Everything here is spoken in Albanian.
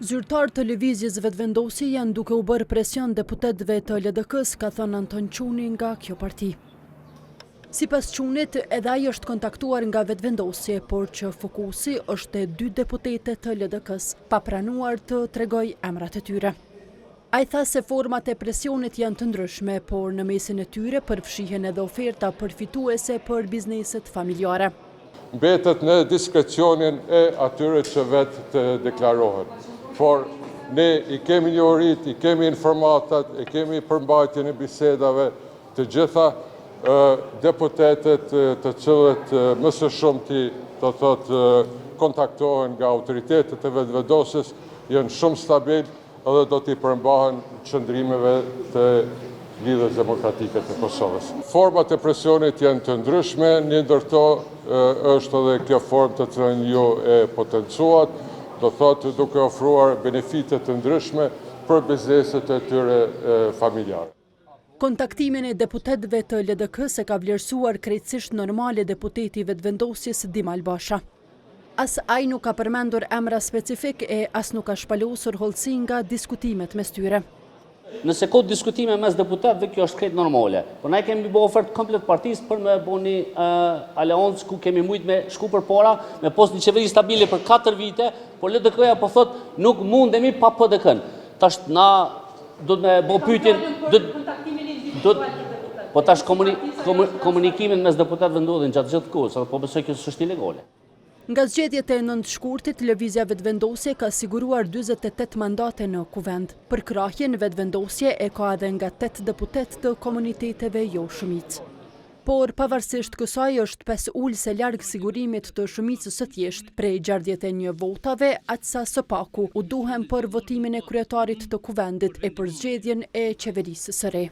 Zyrtar të lëvizjes vetvendosi janë duke u bërë presion deputetëve të LDK-s, ka thënë Anton Çuni nga kjo parti. Sipas Çunit, edhe ai është kontaktuar nga vetvendosje, por që fokusi është e 2 deputete të LDK-s, pa pranuar të tregoj emrat e tyre. Ai tha se format e presionit janë të ndryshme, por në mesin e tyre përfshihen edhe oferta përfituese për bizneset familjare. Mbetet në diskrecionin e atyre që vetë të deklarohen. Por ne i kemi njohurit, i kemi informatat, i kemi përmbajtjen e bisedave të gjitha deputetet të cilët më së shumti të thotë kontaktohen nga autoritetet e vetvendosis, janë shumë stabil edhe do t'i përmbahen qëndrimeve të Lidhjes Demokratike të Kosovës. Format e presionit janë të ndryshme, një ndër to është edhe kjo formë të cilën ju e potencuat, do thotë duke ofruar benefite të ndryshme për bizneset e tyre familjare. Kontaktimin e deputetëve të LDK-s e ka vlerësuar krejtësisht normale deputeti vetvendosjes Dim Albasha. As ai nuk ka përmendur emra specifik e as nuk ka shpalosur hollësi nga diskutimet mes tyre. Nëse ka diskutime mes deputetëve, kjo është krejt normale. Por ne kemi bërë ofertë komplet partisë për me bëni një aleancë ku kemi mujt me shku për para, me post një qeveri stabile për 4 vite, por LDK-ja po thot nuk mundemi pa PDK-n. Tash na do të me bëj pyetjen, po tash komunikimin mes deputetëve ndodhin gjatë gjithë kohës, po besoj kjo është ilegale. Nga zgjedhjet e 9 shkurtit, lëvizja vetvendosje ka siguruar 48 mandate në kuvend. Për krahjen, vetvendosje e ka edhe nga 8 deputet të komuniteteve jo shumicë. Por pavarësisht kësaj është 5 ulse larg sigurimit të shumicës së thjeshtë, prej 61 votave, atësa së paku u duhen për votimin e kryetarit të kuvendit e për zgjedhjen e qeverisë së re.